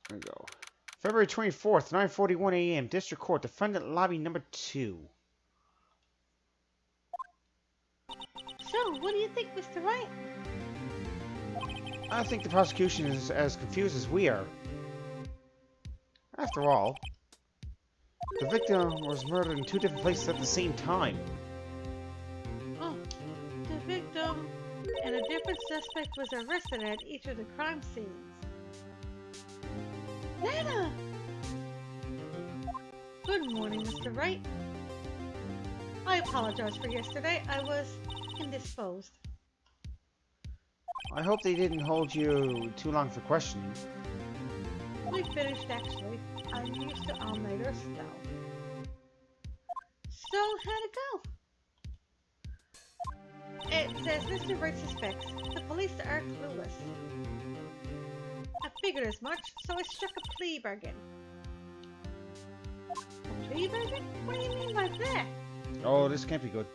There we go. February 24th, 9:41 a.m. District Court, Defendant Lobby Number 2. So, what do you think, Mr. Wright? I think the prosecution is as confused as we are. After all, the victim was murdered in 2 different places at the same time. Oh, the victim and a different suspect was arrested at each of the crime scenes. Lana! Good morning, Mr. Wright. I apologize for yesterday. I was indisposed. I hope they didn't hold you too long for questioning. We finished, actually. I'm used to all-nighters now. So, how'd it go? It says Mr. Wright suspects. The police are clueless. I figured as much, so I struck a plea bargain. A plea bargain? What do you mean by that? Oh, this can't be good.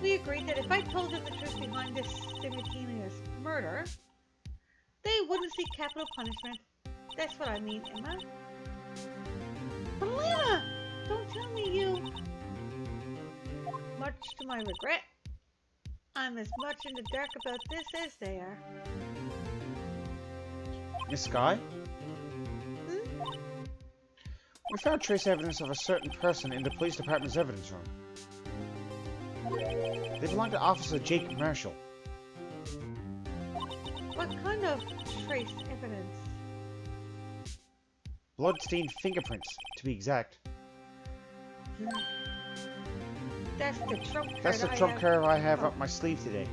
We agreed that if I told them the truth behind this simultaneous murder, they wouldn't seek capital punishment. That's what I mean, Emma. But Lana, don't tell me you... Much to my regret, I'm as much in the dark about this as they are. Miss Sky? Hmm? We found trace evidence of a certain person in the police department's evidence room. They belong to Officer Jake Marshall. What kind of trace evidence? Blood-stained fingerprints, to be exact. That's the trump card. That's the trump card I have up my sleeve today.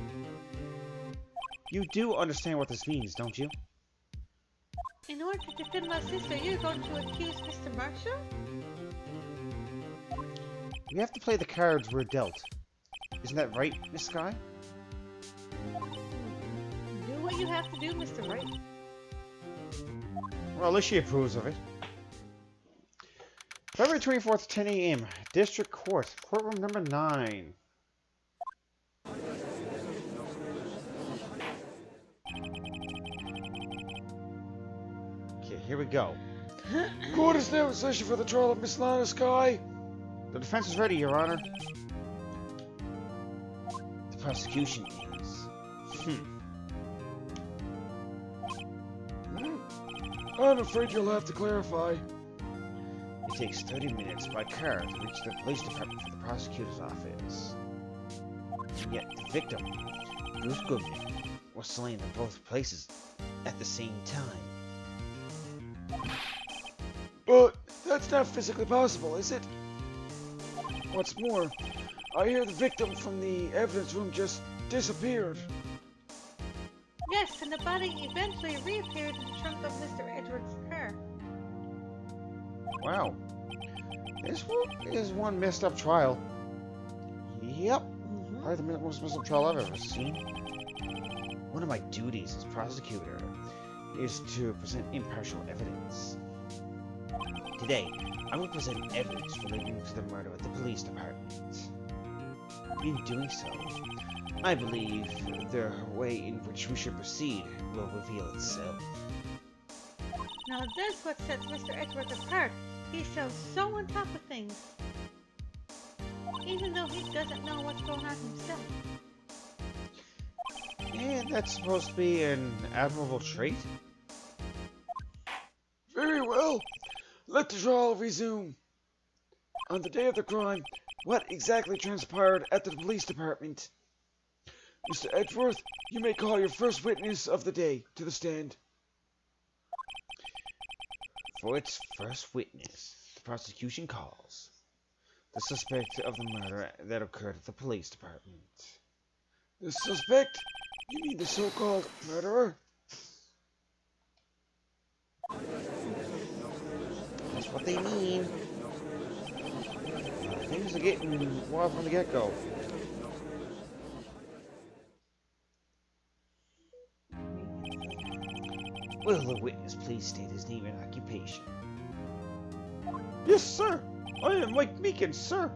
You do understand what this means, don't you? In order to defend my sister, you're going to accuse Mr. Marshall? We have to play the cards we're dealt. Isn't that right, Miss Sky? Do what you have to do, Mr. Wright. Well, at least she approves of it. February 24th, 10 a.m. District Court, courtroom number 9. Okay, here we go. Court is now in session for the trial of Miss Lana Sky. The defense is ready, Your Honor. The prosecution is... I'm afraid you'll have to clarify. It takes 30 minutes by car to reach the police department for the prosecutor's office. And yet the victim, Bruce Goodman, was slain in both places at the same time. But that's not physically possible, is it? What's more, I hear the victim from the evidence room just disappeared. Yes, and the body eventually reappeared in the trunk of Mr. Edwards' car. Wow. This is one messed up trial. Yep. Probably the most messed up trial I've ever seen. One of my duties as prosecutor is to present impartial evidence. Today, I will present evidence relating to the murder at the police department. In doing so, I believe the way in which we should proceed will reveal itself. Now that's what sets Mr. Edwards apart. He's so on top of things. Even though he doesn't know what's going on himself. And that's supposed to be an admirable trait? Very well. Let the trial resume. On the day of the crime, what exactly transpired at the police department? Mr. Edgeworth, you may call your first witness of the day to the stand. For its first witness, the prosecution calls the suspect of the murder that occurred at the police department. The suspect? You mean the so-called murderer? That's what they mean. Things are getting wild from the get-go. Will the witness please state his name and occupation? Yes, sir. I am Mike Meekins, sir.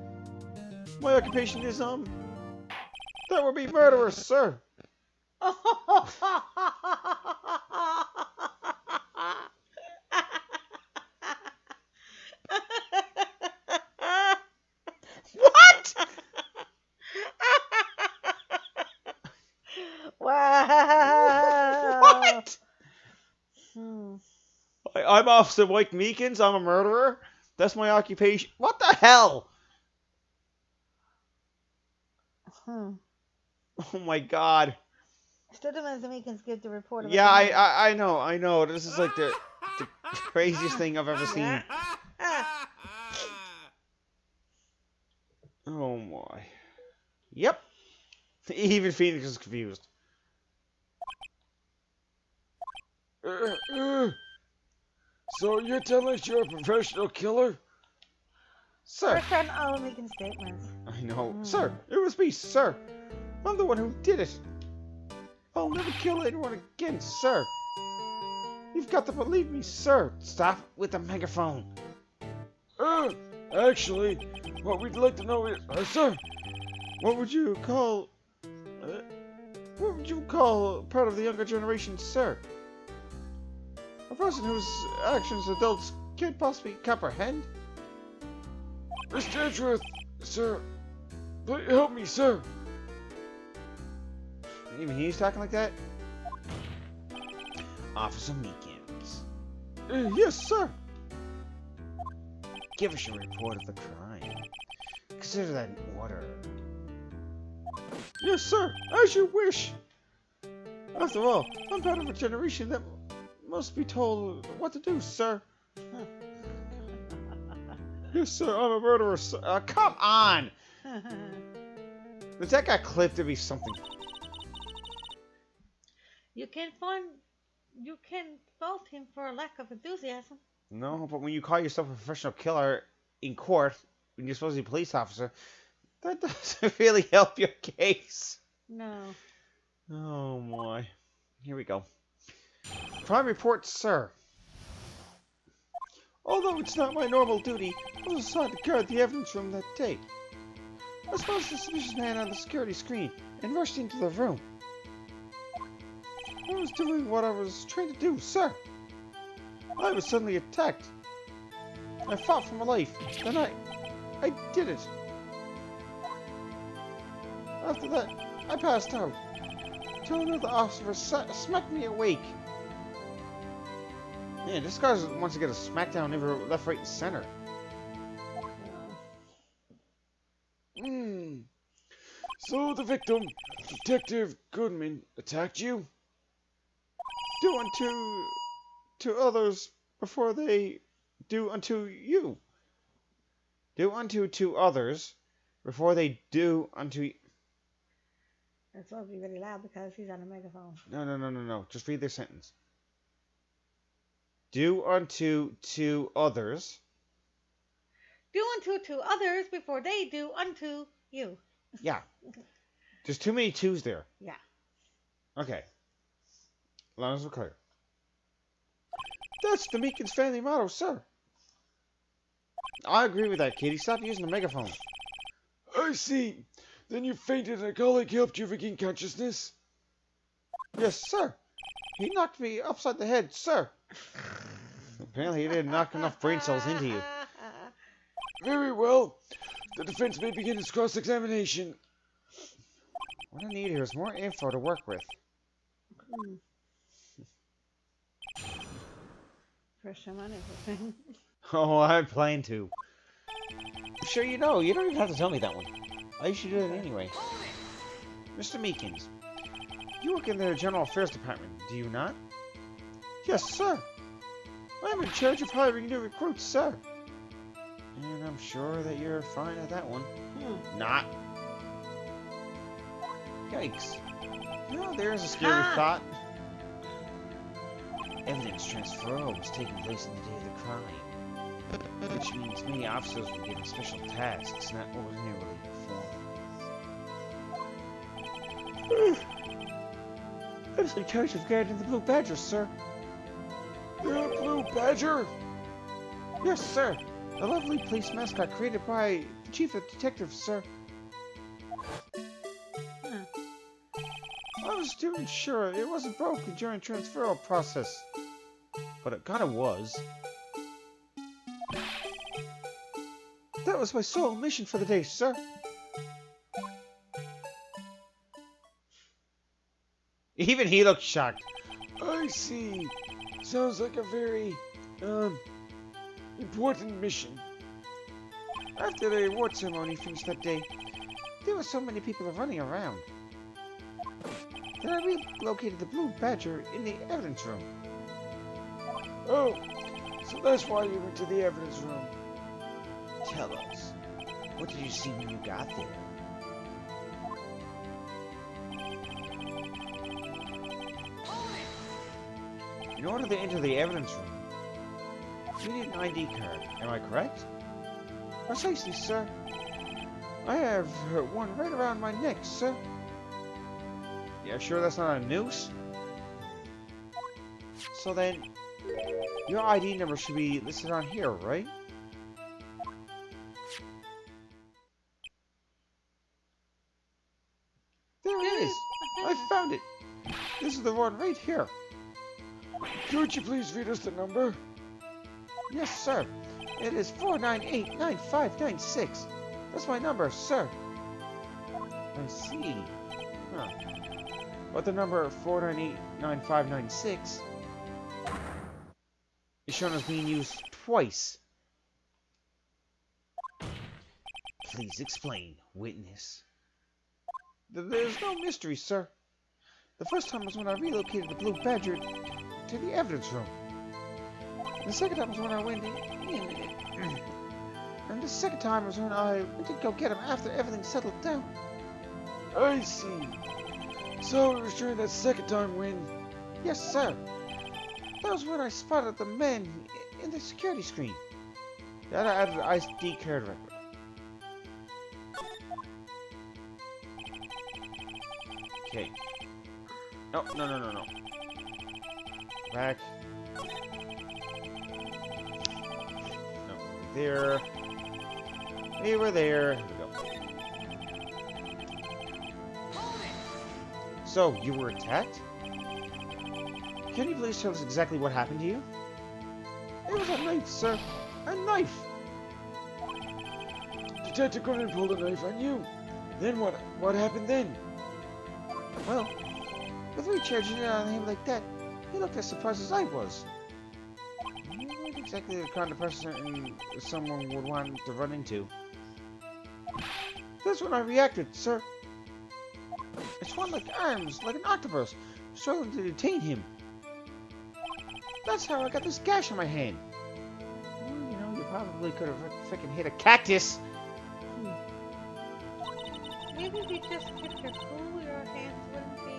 My occupation is, that would be murderer, sir. Wow. What? Hmm. I'm Officer Meekins. I'm a murderer. That's my occupation. What the hell? Hmm. Oh my god. Still demands the Meekins give the report about Yeah, the I, murder. I, I know, I know. This is like the craziest thing I've ever seen. Ah. Oh my. Yep. Even Phoenix is confused. Uh, uh, so you're telling us you're a professional killer? Sir. First on all Meekins statements. I know. Hmm. Sir, it was me, sir. I'm the one who did it. I'll never kill anyone again, sir. You've got to believe me, sir. Stop with the megaphone. Uh, actually, what we'd like to know is, sir, What would you call... Uh, what would you call part of the younger generation, sir? A person whose actions adults can't possibly comprehend? Mr. Edgeworth, sir, please help me, sir. Even he's talking like that? Officer Meekins. Yes, sir. Give us your report of the crime. Consider that an order. Yes, sir. As you wish. After all, I'm part of a generation that must be told what to do, sir. Yes, sir. I'm a murderer, sir. Come on! Does that got clipped to be something? You can fault him for a lack of enthusiasm. No, but when you call yourself a professional killer in court, when you're supposed to be a police officer, that doesn't really help your case. No. Oh my. Here we go. Crime report, sir. Although it's not my normal duty, I was assigned to guard the evidence room that day. I spotted a suspicious man on the security screen and rushed into the room. I was doing what I was trained to do, sir. I was suddenly attacked. I fought for my life. Then I did it. After that, I passed out. Till another officer smacked me awake. Man, this guy wants to get a smackdown every left, right, and center. So the victim, Detective Goodman, attacked you? Do unto to others before they do unto you. Do unto to others before they do unto you. That's supposed to be really loud because he's on a megaphone. No. Just read this sentence. Do unto to others. Do unto to others before they do unto you. Yeah. There's too many twos there. Yeah. Okay. As long as we're clear. That's the Meekins family motto, sir. I agree with that, Kitty. Stop using the megaphone. I see. Then you fainted and a colleague helped you regain consciousness? Yes, sir. He knocked me upside the head, sir. Apparently he didn't knock enough brain cells into you. Very well. The defense may begin its cross-examination. What I need here is more info to work with. First time on everything. Oh, I plan to. I'm sure you know. You don't even have to tell me that one. I should do it anyway. Mr. Meekins, you work in the General Affairs Department, do you not? Yes, sir. I'm in charge of hiring new recruits, sir. And I'm sure that you're fine at that one. Not. Yikes. No, there's a scary thought. Evidence transfer was taking place on the day of the crime. Which means many officers were given special tasks not ordinarily performed. I was in charge of guarding the Blue Badger, sir. The Blue Badger? Yes, sir. A lovely police mascot created by the Chief of Detectives, sir. I was doing sure it wasn't broken during transferal process. But it kinda was. That was my sole mission for the day, sir. Even he looks shocked. I see. Sounds like a very, important mission. After the award ceremony finished that day, there were so many people running around. Then I relocated the blue badger in the evidence room. Oh, so that's why you went to the evidence room. Tell us, what did you see when you got there? In order to enter the evidence room, you need an ID card. Am I correct? Precisely, sir. I have one right around my neck, sir. Yeah, sure that's not a noose? So then, your ID number should be listed on here, right? There it is! I found it! This is the one right here. Could you please read us the number? Yes, sir. It is 4989596. That's my number, sir. I see. Huh. But the number 4989596 is shown as being used twice. Please explain, witness. There's no mystery, sir. The first time was when I relocated the Blue Badger to the evidence room. The second time was when I went in. And the second time was when I went to go get him after everything settled down. I see. So it was during that second time when... Yes, sir. That was when I spotted the men in the security screen. Then I added the ID card record. Okay. No. Back. No, there. We were there. Here we go. So, you were attacked? Can you please tell us exactly what happened to you? It was a knife, sir. A knife! Detective Goodman pulled a knife on you. Then what happened then? Well, with me charging it on him like that, he looked as surprised as I was. You weren't exactly the kind of person someone would want to run into. That's when I reacted, sir. I swung like arms, like an octopus, struggling to detain him. That's how I got this gash on my hand. Well, you know, you probably could have freaking hit a cactus. Maybe if you just kept your cool, your hands wouldn't be...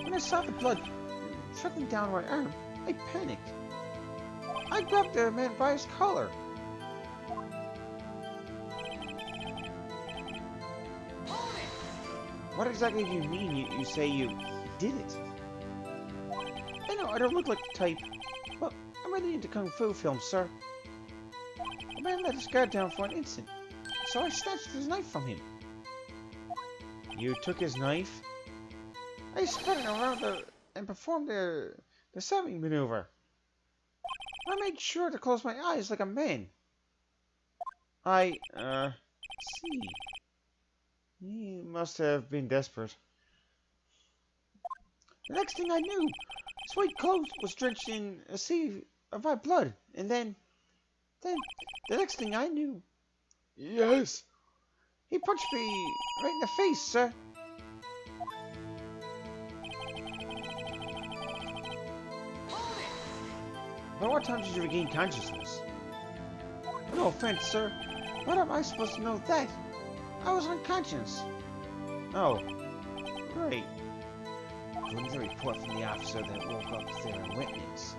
When I saw the blood trickling down my arm, I panicked. I grabbed the man by his collar. What exactly do you mean you say you did it? I know I don't look like the type, but I'm really into Kung Fu films, sir. The man let his guard down for an instant, so I snatched his knife from him. You took his knife? I spun it around and performed the stabbing maneuver. I made sure to close my eyes like a man. See. He must have been desperate. The next thing I knew, his white coat was drenched in a sea of my blood, and then, the next thing I knew... Yes? He punched me right in the face, sir. By what time did you regain consciousness? No offense, sir. What am I supposed to know that? I was unconscious. Oh. Right. According to the report from the officer that woke up their witness,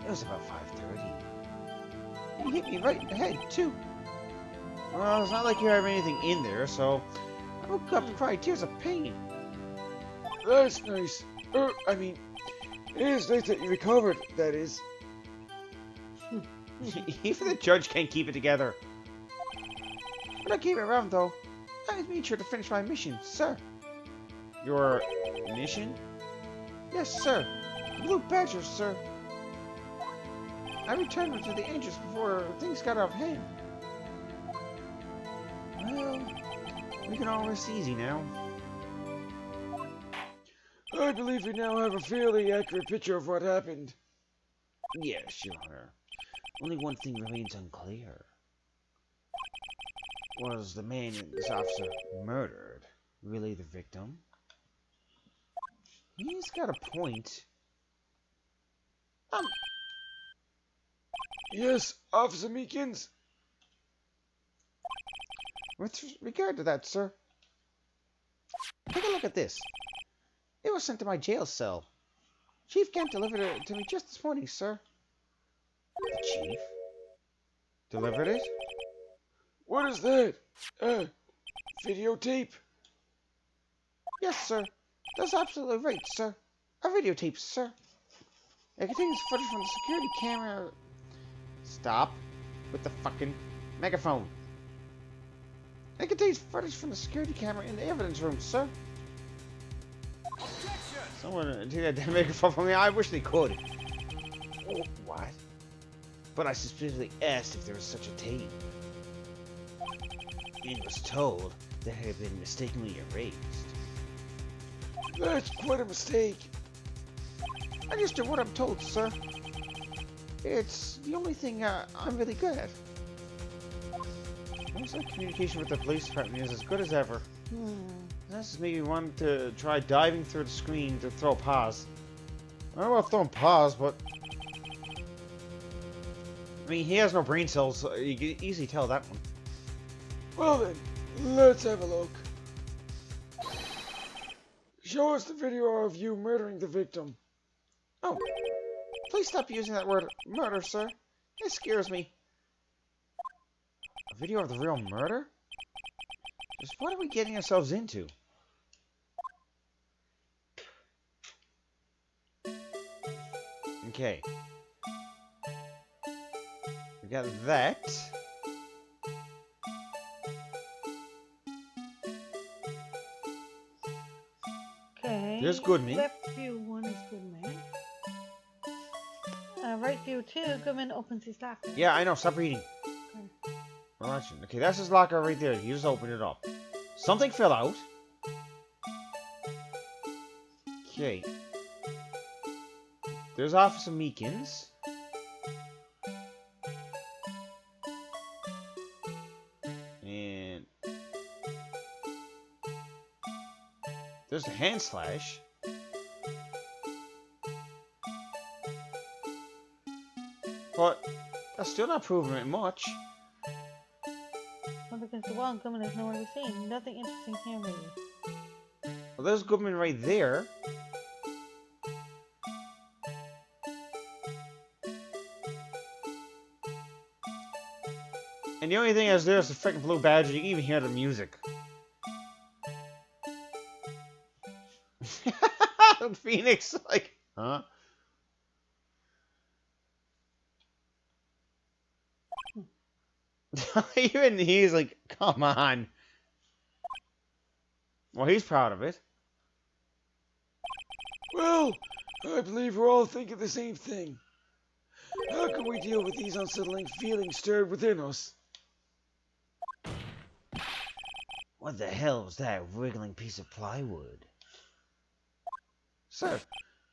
it was about 5:30. He hit me right in the head, too. Well, it's not like you have anything in there, so I woke up and cried tears of pain. That's nice. I mean, it is nice that you recovered, that is. Even the judge can't keep it together. But I came around, though. I made sure to finish my mission, sir. Your mission? Yes, sir. The Blue Badger, sir. I returned them to the Angels before things got out of hand. Well, we can all rest easy now. I believe we now have a fairly accurate picture of what happened. Yes, Your Honor. Only one thing remains unclear. Was the man this officer murdered really the victim? He's got a point. Yes, Officer Meekins. With regard to that, sir, take a look at this. It was sent to my jail cell. Chief Kent delivered it to me just this morning, sir. The chief? Delivered it? What is that? Videotape? Yes, sir. That's absolutely right, sir. A videotape, sir. It contains footage from the security camera. Stop with the fucking megaphone. It contains footage from the security camera in the evidence room, sir. Someone take that damn megaphone from me. I wish they could. Oh, what? But I specifically asked if there was such a tape. And was told that it had been mistakenly erased. That's quite a mistake. I just do what I'm told, sir. It's the only thing I'm really good at. Looks like communication with the police department is as good as ever. This made me want to try diving through the screen to throw pause. I don't know about throwing pause, but... I mean, he has no brain cells, so you can easily tell that one. Well then, let's have a look. Show us the video of you murdering the victim. Oh, please stop using that word murder, sir. It scares me. A video of the real murder? Just what are we getting ourselves into? Okay. We got that. Okay. There's Goodman. Left view 1 is Goodman. Right view 2, Goodman opens his locker. Yeah, I know. Stop reading. Okay. We're watching. Okay, that's his locker right there. You just open it up. Something fell out. Okay. There's Officer Meekins. And there's a hand slash. But that's still not proving it much. Up against the wall, Goodman is nowhere to be seen. Nothing interesting here, maybe. Well, there's Goodman right there. And the only thing is there's the freaking blue badge, and you can even hear the music. Phoenix, like, huh? Even he's like, come on. Well, he's proud of it. Well, I believe we're all thinking the same thing. How can we deal with these unsettling feelings stirred within us? What the hell was that wriggling piece of plywood? Sir,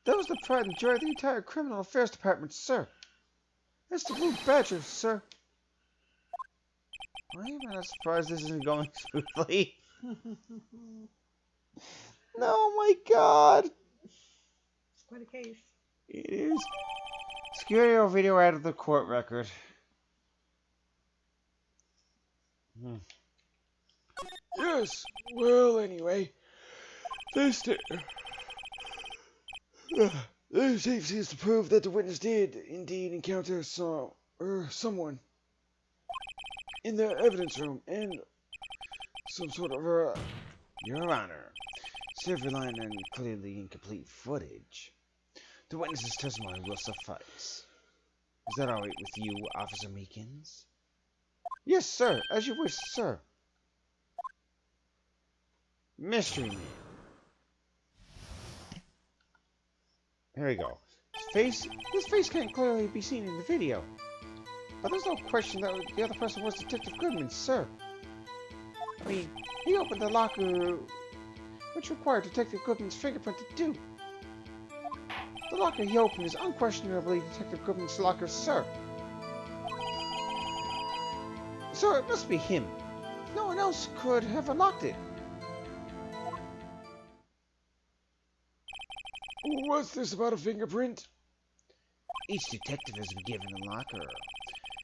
that was the pride and joy of the entire criminal affairs department, sir. It's the Blue Badger, sir. Why am I not surprised this isn't going smoothly? No, my God. It's quite a case. It is. Security video out of the court record. Yes, well, anyway, this tape seems to prove that the witness did indeed encounter someone in the evidence room and some sort of Your Honor, instead of relying on clearly incomplete footage, the witness's testimony will suffice. Is that alright with you, Officer Meekins? Yes, sir. As you wish, sir. Mystery Man. Here we go. His face can't clearly be seen in the video. But there's no question that the other person was Detective Goodman, sir. I mean, he opened the locker, which required Detective Goodman's fingerprint to do. The locker he opened is unquestionably Detective Goodman's locker, sir. Sir, it must be him. No one else could have unlocked it. What's this about a fingerprint? Each detective has been given a locker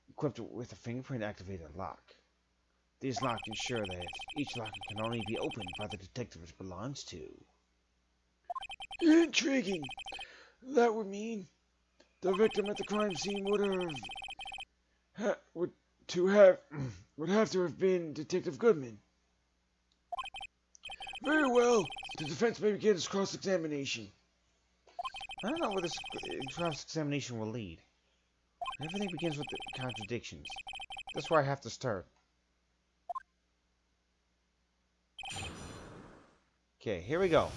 equipped with a fingerprint-activated lock. These locks ensure that each locker can only be opened by the detective it belongs to. Intriguing. That would mean the victim at the crime scene would have to have been Detective Goodman. Very well. The defense may begin its cross-examination. I don't know where this cross-examination will lead. Everything begins with the contradictions. That's where I have to start. Okay, here we go.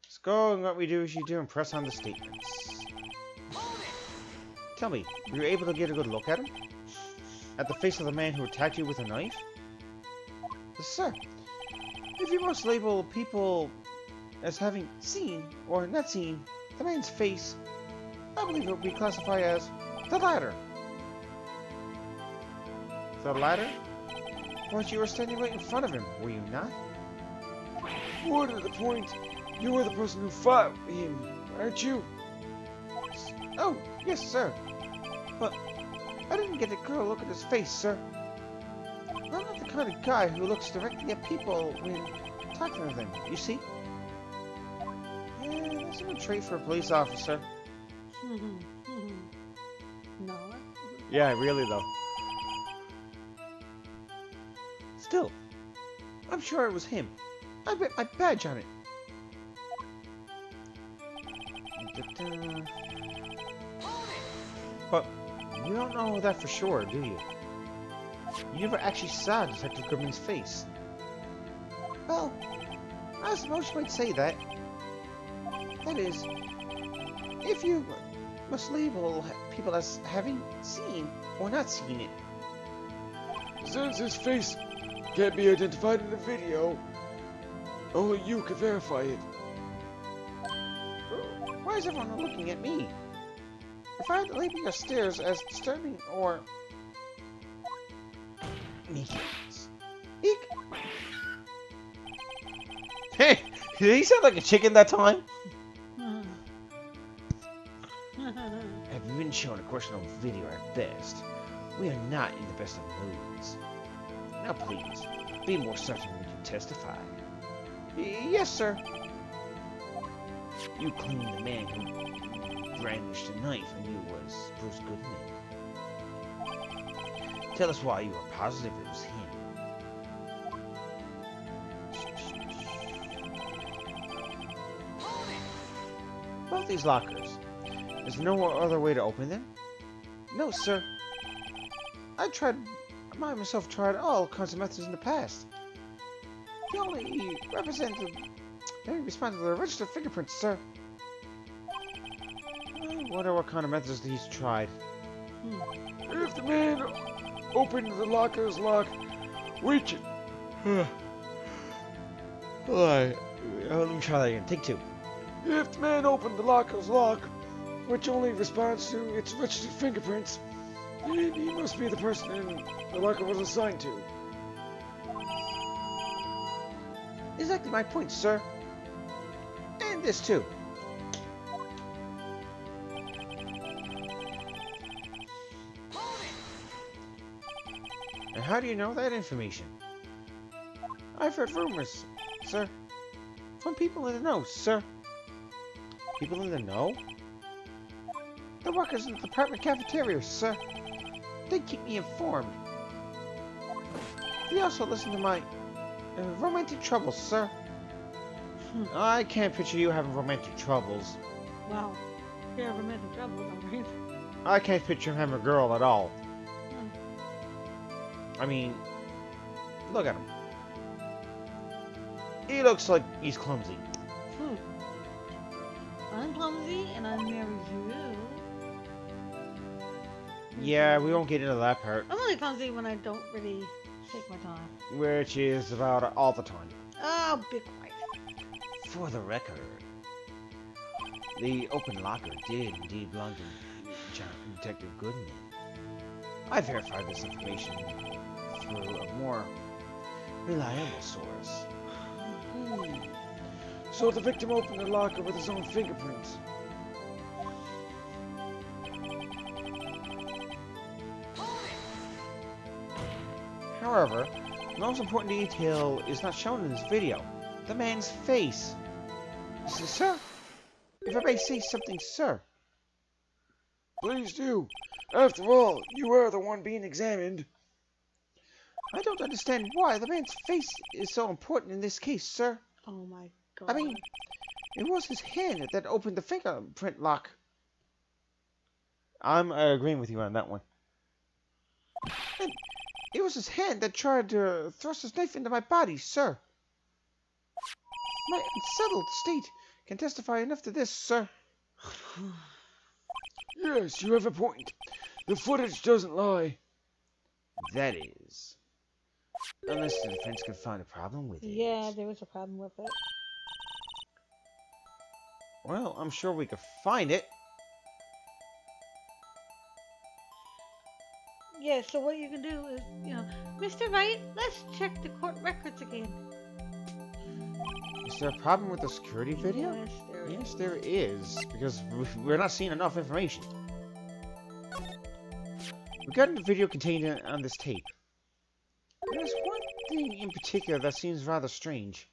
Let's go, and what we do is you do and press on the statements. Tell me, were you able to get a good look at him? At the face of the man who attacked you with a knife? Yes, sir. If you must label people as having seen or not seen the man's face, I believe it would be classified as the latter. The latter? But you were standing right in front of him, were you not? More to the point, you were the person who fought him, aren't you? Oh, yes, sir. But I didn't get a good look at his face, sir. I'm not the kind of guy who looks directly at people when talking to them, you see? Yeah, that's a good trait for a police officer. No. Yeah, really though. Still, I'm sure it was him. I bet my badge on it. But you don't know that for sure, do you? You never actually saw Detective Goodman's face. Well, I suppose you might say that. That is, if you must label people as having seen or not seen it. Since his face can't be identified in the video, only you can verify it. Why is everyone looking at me? If I had to label your stares as disturbing or... Meekins. Eek! Hey! Did he sound like a chicken that time? Have you been shown a questionable video at best? We are not in the best of moods. Now please, be more certain when you testify. Yes, sir. You claim the man who brandished a knife and you was Bruce Goodman. Tell us why you are positive it was him. Both these lockers. There's no other way to open them? No, sir. I myself tried all kinds of methods in the past. They only respond to the registered fingerprints, sir. I wonder what kind of methods he's tried. If the man opened the locker's lock, which... Alright, let me try that again. Take two. If the man opened the locker's lock, which only responds to its registered fingerprints, then he must be the person the locker was assigned to. Exactly my point, sir. And this too. And how do you know that information? I've heard rumors, sir. From people in the know, sir. People in the know? The workers in the department cafeteria, sir. They keep me informed. They also listen to my romantic troubles, sir. I can't picture you having romantic troubles. Well, you have romantic troubles, alright? I can't picture him having a girl at all. I mean, look at him. He looks like he's clumsy. I'm clumsy and I married you. Yeah, we won't get into that part. I'm only clumsy when I don't really take my time. Which is about all the time. Oh, be quiet. For the record, The open locker did indeed belong to Detective Goodman. I verified this information through a more reliable source. So the victim opened the locker with his own fingerprints. However, the most important detail is not shown in this video. The man's face. Sir? If I may say something, sir. Please do. After all, you are the one being examined. Oh I don't understand why the man's face is so important in this case, sir. Oh my god. I mean, it was his hand that opened the fingerprint lock. I'm agreeing with you on that one. And it was his hand that tried to thrust his knife into my body, sir. My unsettled state can testify enough to this, sir. Yes, you have a point. The footage doesn't lie. That is. Unless the defense can find a problem with it. Yeah, there was a problem with it. Well, I'm sure we could find it. Yeah, so what you can do is, Mr. Wright, let's check the court records again. Is there a problem with the security video? Yes, there is. Yes, there is, because we're not seeing enough information. Regarding the video contained on this tape, there's one thing in particular that seems rather strange.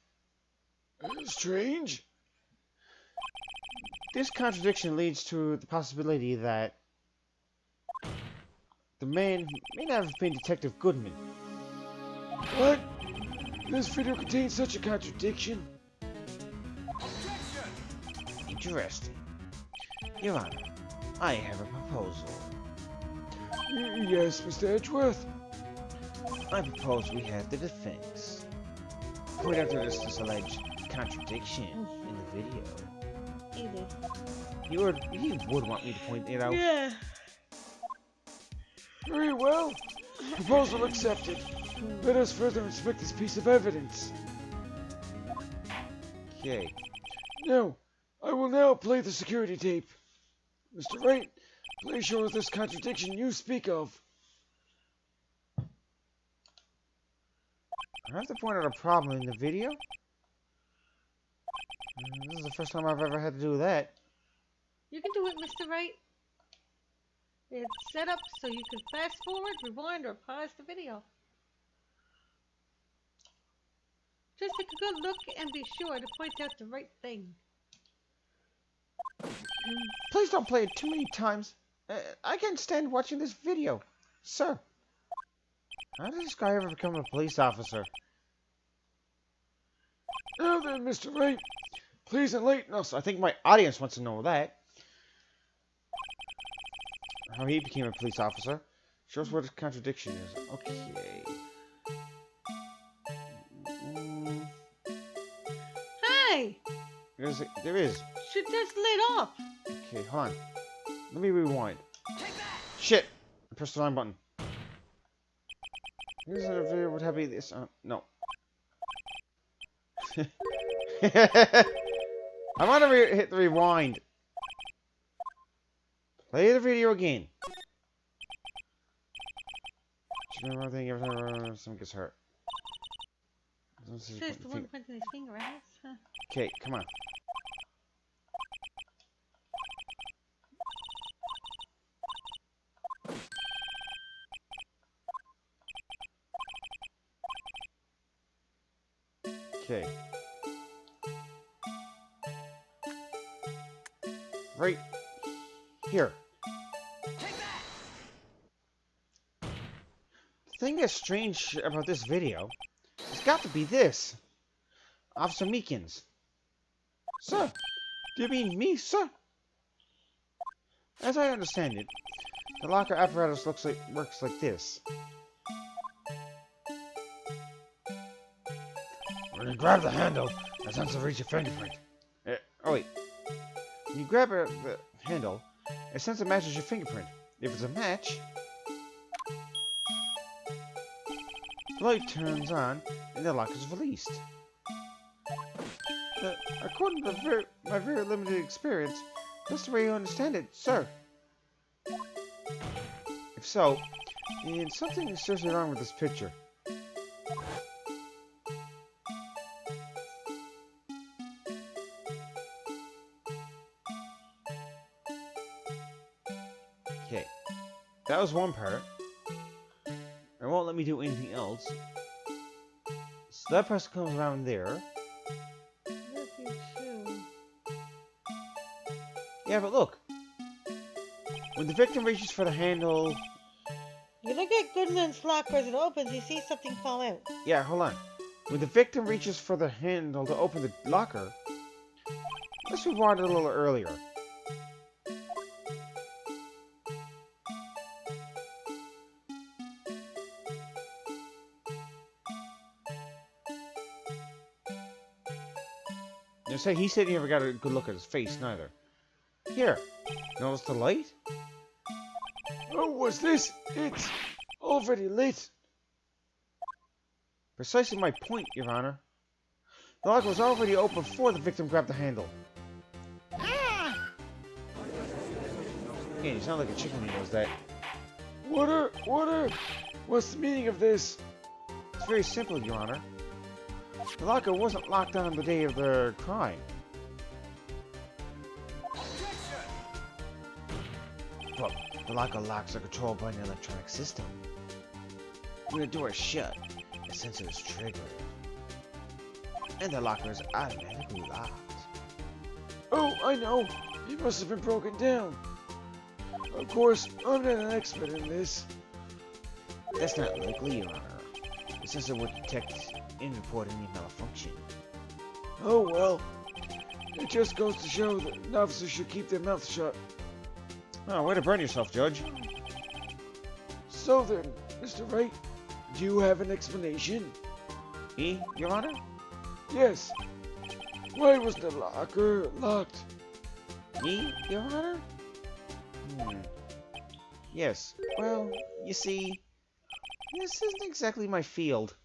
Strange? This contradiction leads to the possibility that the man may not have been Detective Goodman. What? This video contains such a contradiction. Interesting. Your Honor, I have a proposal. Yes, Mr. Edgeworth. I propose we have the defense point out to this alleged contradiction in the video. Easy. You would want me to point it out. Yeah. Very well. Proposal accepted. Let us further inspect this piece of evidence. Okay. Now, I will now play the security tape. Mr. Wright, please show us this contradiction you speak of. I have to point out a problem in the video. This is the first time I've ever had to do that. You can do it, Mr. Wright. It's set up so you can fast forward, rewind, or pause the video. Just take a good look and be sure to point out the right thing. Please don't play it too many times. I can't stand watching this video. Sir, how did this guy ever become a police officer? Now then, Mr. Wright, please enlighten us. I think my audience wants to know that. How he became a police officer. Shows what his contradiction is. Okay. Hey! There is. She just lit off. Okay, hold on. Let me rewind. Shit! I pressed the wrong button. This is a video would have be this. No. I want to hit the rewind. Play the video again. One thing every time someone gets hurt. Says the one pointing his finger at us. Huh? Okay, come on. Okay. Right here. The thing that's strange about this video has got to be this. Officer Meekins. Sir, do you mean me, sir? As I understand it, the locker apparatus works like this. When you grab the handle, a sensor reads your fingerprint. Oh wait. When you grab the handle, a sensor matches your fingerprint. If it's a match, the light turns on and the lock is released. According to my very limited experience, That's the way you understand it, sir. If so, then something is seriously wrong with this picture. Okay, that was one part. It won't let me do anything else. So that person comes around there. Yeah, but look. When the victim reaches for the handle... You look at Goodman's locker as it opens, you see something fall out. Yeah, hold on. When the victim reaches for the handle to open the locker... Let's rewind it a little earlier. You say he said he never got a good look at his face, neither. Here, notice the light? Oh, what's this? It's already lit. Precisely my point, Your Honor. The locker was already open before the victim grabbed the handle. Again, you sound like a chicken when he does that. Water! Water! What's the meaning of this? It's very simple, Your Honor. The locker wasn't locked on the day of the crime. But the locker locks are controlled by an electronic system. When the door is shut, the sensor is triggered. And the locker is automatically locked. Oh, I know. It must have been broken down. Of course, I'm not an expert in this. That's not likely, Your Honor. The sensor would detect and report any malfunction. Oh well. It just goes to show that an officer should keep their mouth shut. Oh, way to burn yourself, Judge. So then, Mr. Wright, do you have an explanation? Me, Your Honor? Yes. Why was the locker locked? Me, Your Honor? Yes. Well, you see, this isn't exactly my field.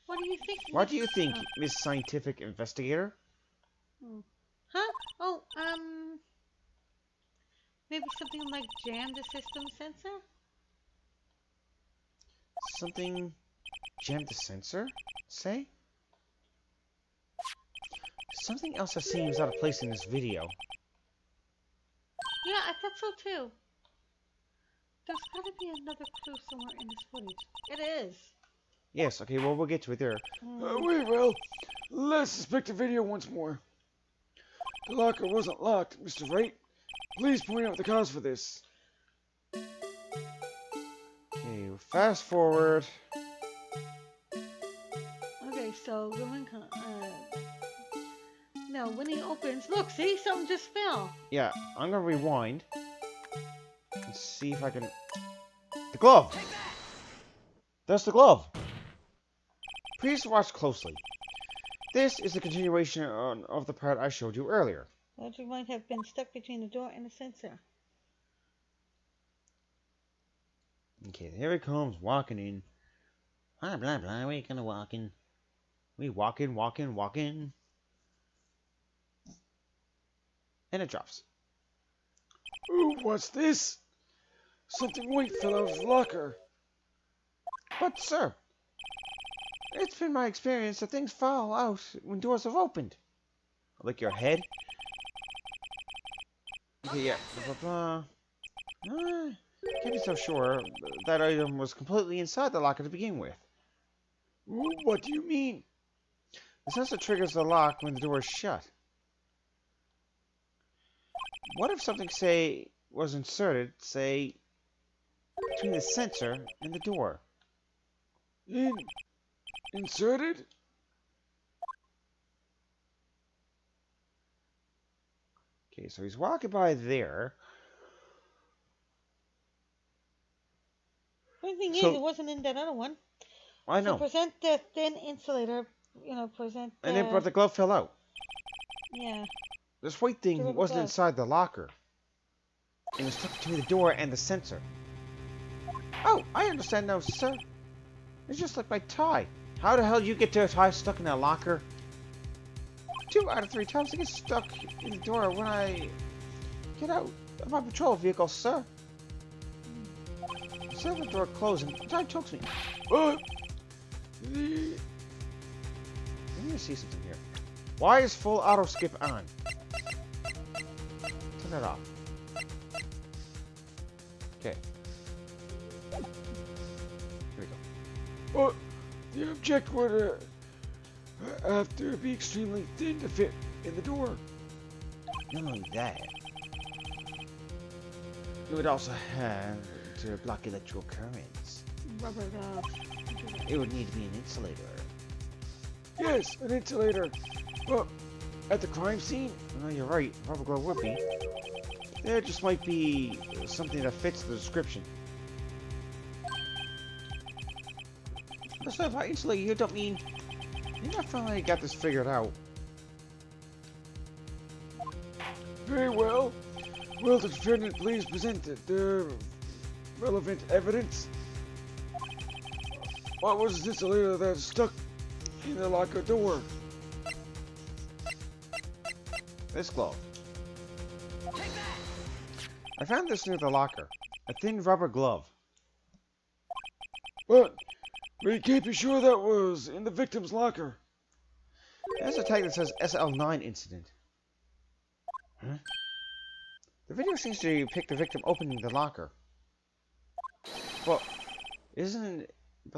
What do you think? What do you think, Miss Scientific Investigator? Huh? Oh, maybe something like jam the system sensor? Something jammed the sensor, say? Something else that seems out of place in this video. Yeah, I thought so too. There's gotta be another clue somewhere in this footage. It is. Yes, okay, well, we'll get to it there. We will. Let's inspect the video once more. The locker wasn't locked, Mr. Wright. Please point out the cause for this. Okay, fast forward. Okay, so no, when he opens, look, see, something just fell. Yeah, I'm gonna rewind. And see if I can... The glove! That's the glove! Please watch closely. This is a continuation of the part I showed you earlier. Roger might have been stuck between the door and the sensor. Okay, here he comes, walking in. Blah, blah, blah, we're gonna walk in. We walking. And it drops. Ooh, what's this? Something white fell out of the locker. But, sir, it's been my experience that things fall out when doors have opened. Like your head? Okay, yeah. Blah, blah, blah. Can't be so sure. That item was completely inside the locker to begin with. Ooh, what do you mean? The sensor triggers the lock when the door is shut. What if something, say, was inserted, say, between the sensor and the door? Inserted? Okay, so he's walking by there. The thing is, So- it wasn't in that other one. I know. So present the thin insulator, present And then, but the glove fell out. yeah. This white thing Glove. wasn't inside the locker. It was stuck between the door and the sensor. Oh, I understand now, sir. It's just like my tie. How the hell did you get your tie stuck in a locker? 2 out of 3 times it gets stuck in the door when I Get out of my patrol vehicle, sir. Instead of the door closing, the guy chokes me. The... Let me see something here. Why is full auto skip on? Turn it off. Okay. Here we go. The object would have to be extremely thin to fit in the door. Not only that, it would also have to block electrical currents. Rubber glove. It would need to be an insulator. Yes, an insulator. Well, at the crime scene? Well, you're right. Rubber glove would be. There just might be something that fits the description. So if I insulate you, don't mean you not finally got this figured out. Very well. Will the defendant please present the relevant evidence? What was this insulator that stuck in the locker door? This glove. I found this near the locker. A thin rubber glove. But we can't be sure that was in the victim's locker. There's a tag that says SL9 incident. Huh? The video seems to depict the victim opening the locker. But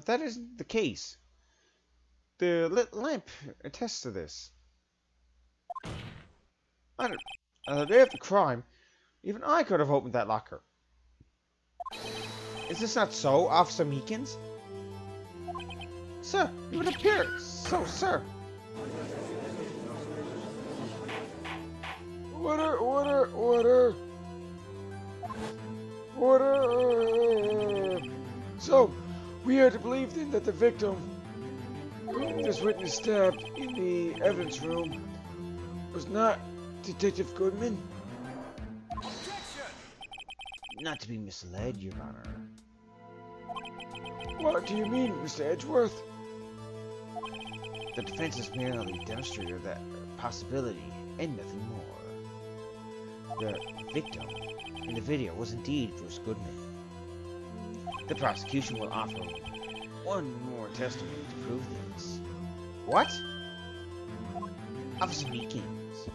that isn't the case. The lit lamp attests to this. On the day of the crime, even I could have opened that locker. Is this not so, Officer Meekins? Sir, it would appear so, sir. Order. So, we are to believe then that the victim, whom this witness stabbed in the evidence room, was not Detective Goodman? Not to be misled, Your Honor. What do you mean, Mr. Edgeworth? The defense has merely demonstrated that possibility and nothing more. The victim in the video was indeed Bruce Goodman. The prosecution will offer one more testimony to prove this. What? Officer Meekins,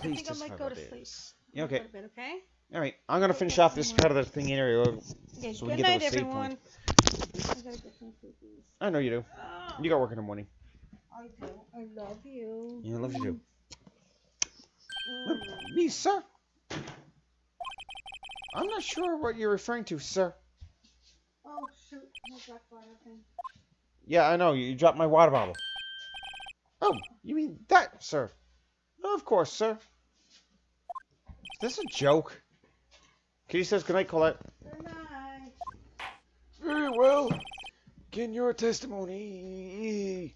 please testify about this. Yeah, okay. Go to bed, okay? Alright, I'm gonna finish off this part of the thing anyway, Okay, so we good can night, get to a save everyone. point. I gotta get some cookies. I know you do. You got work in the morning. I do. I love you. Yeah, I love you too. Me, sir? I'm not sure what you're referring to, sir. Oh, shoot. No black water thing. Yeah, I know. You dropped my water bottle. Oh, you mean that, sir? Of course, sir. Is this a joke? Kitty says goodnight, Colette. Good night. Very well. Can your testimony